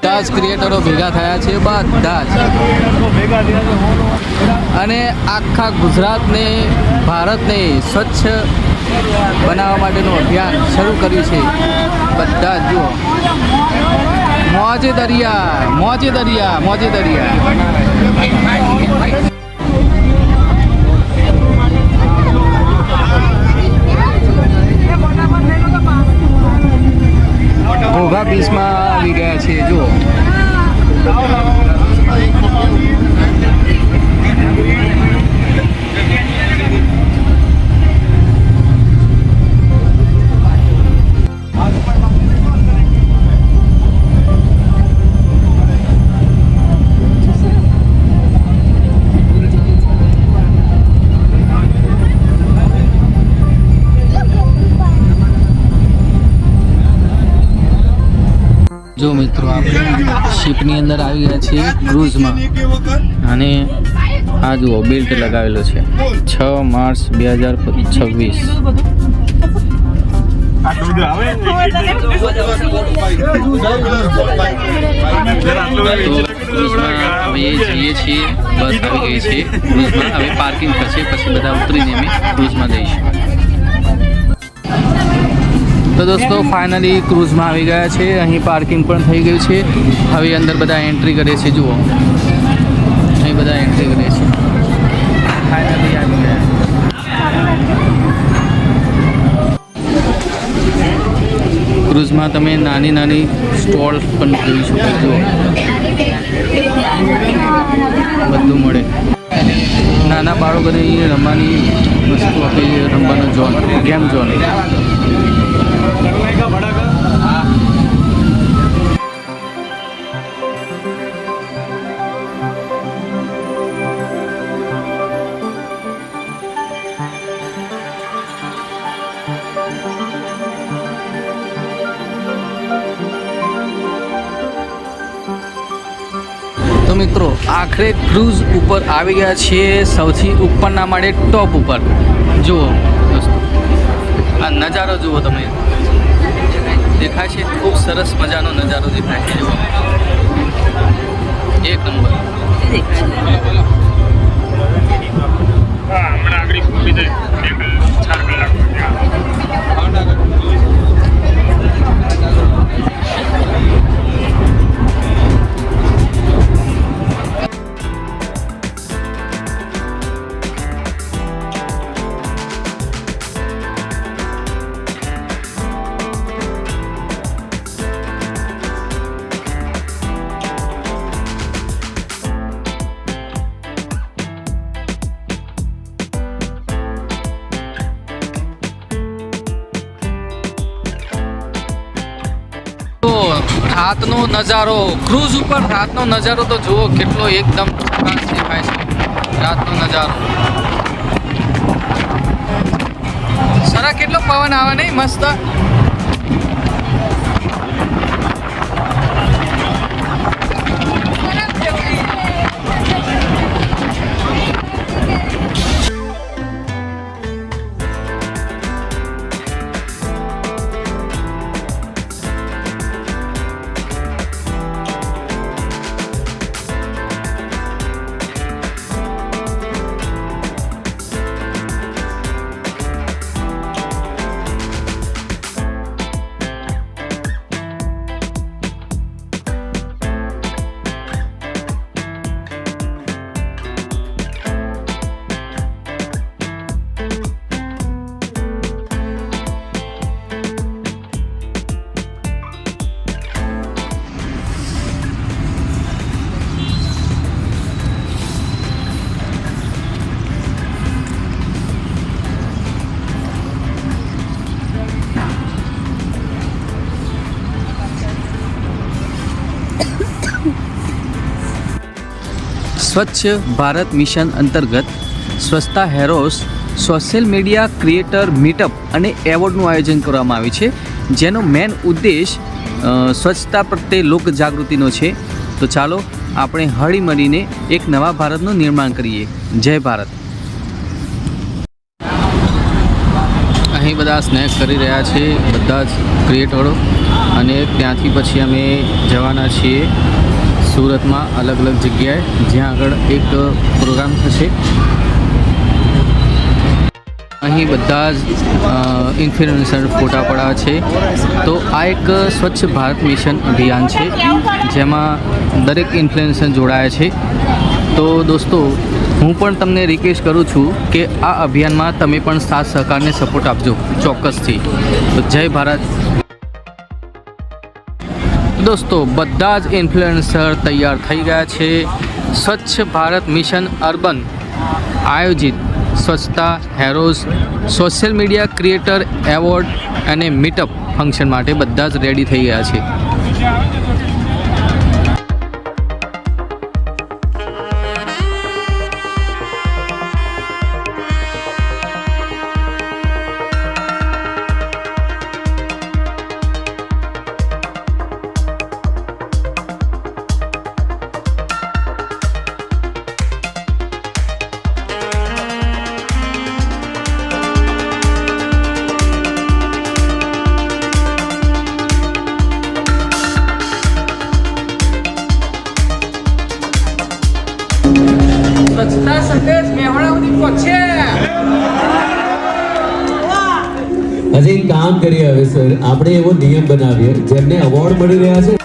બધા જ ક્રિએટરો ભેગા થયા છે, બધા જ, અને આખા ગુજરાતને, ભારતને સ્વચ્છ બનાવવા માટેનું અભિયાન શરૂ કર્યું છે. બધા જ જુઓ, મોજે દરિયા, મોજે દરિયા, મોજે દરિયા. ઘોઘા બીચમાં આવી ગયા છે જુઓ. જો મિત્રો, આપણે શિપની અંદર આવી ગયા છીએ ક્રૂઝમાં, અને આ જુઓ બેલ્ટ લગાવેલો છે. 6 માર્ચ 2026. અમે જઈએ છીએ, બસ આવી ગઈ છે ક્રૂઝમાં. હવે પાર્કિંગ થશે, પછી બધા ઉતરીને અમે ક્રૂઝમાં જઈશું. તો દોસ્તો, ફાઇનલી ક્રૂઝમાં આવી ગયા છે. અહીં પાર્કિંગ પણ થઈ ગયું છે. હવે અંદર બધા એન્ટ્રી કરે છે. જુઓ, અહીં બધા એન્ટ્રી કરે છે. ફાઇનલી આવી ગયા. ક્રૂઝમાં તમે નાની નાની સ્ટોલ પણ જોઈ શકો. જુઓ, બધું મળે. નાના બાળકોને રમવાની વસ્તુ આપી, રમવાનો ઝોન, ગેમ ઝોન. તો મિત્રો, આખરે ક્રૂઝ ઉપર આવી ગયા છીએ, સૌથી ઉપરના માળે, ટોપ ઉપર. જુઓ દોસ્તો, આ નજારો જુઓ તમે, દેખાય છે? ખૂબ સરસ મજાનો નજારો દેખાય છે. જુઓ, એક નંબર. રાતનો નજારો, ક્રૂઝ ઉપર રાતનો નજારો તો જુઓ, કેટલો એકદમ ઝકાસ દેખાય છે. રાતનો નજારો સરા, કેટલો પવન આવે નહીં, મસ્ત. સ્વચ્છ ભારત મિશન અંતર્ગત સ્વચ્છતા હેરોઝ સોશિયલ મીડિયા ક્રિએટર મીટઅપ અને એવોર્ડનું આયોજન કરવામાં આવ્યું છે, જેનો મેન ઉદ્દેશ સ્વચ્છતા પ્રત્યે લોક જાગૃતિનો છે. તો ચાલો આપણે હળી મળીને એક નવા ભારતનું નિર્માણ કરીએ. જય ભારત. અહીં અહીં બધા સ્નેક કરી રહ્યા છે બધા જ ક્રિએટરો, અને ત્યાંથી પછી અમે જવાના છીએ સુરતમાં અલગ અલગ જગ્યાએ જ્યાં આગળ એક પ્રોગ્રામ થશે. અહીં બધા જ ઇન્ફ્લુએન્સર ફોટા પડાવે છે. તો આ એક સ્વચ્છ ભારત મિશન અભિયાન છે જેમાં દરેક ઇન્ફ્લુએન્સર જોડાયા છે. તો દોસ્તો, હું પણ તમને રિક્વેસ્ટ કરું છું કે આ અભિયાનમાં તમે પણ સાથ સહકારને સપોર્ટ આપજો ચોક્કસથી. તો જય ભારત. દોસ્તો, બધા જ ઇન્ફ્લુએન્સર તૈયાર થઈ ગયા છે સ્વચ્છ ભારત મિશન અર્બન આયોજિત સ્વચ્છતા હેરોઝ સોશિયલ મીડિયા ક્રિએટર એવોર્ડ અને મીટઅપ ફંક્શન માટે બધા જ રેડી થઈ ગયા છે. સ્વચ્છતા સંદેશ મેહોણા સુધી પહોંચે. હજી એક કામ કરીએ હવે સર, આપણે એવો નિયમ બનાવીએ જેમને અવોર્ડ મળી રહ્યા છે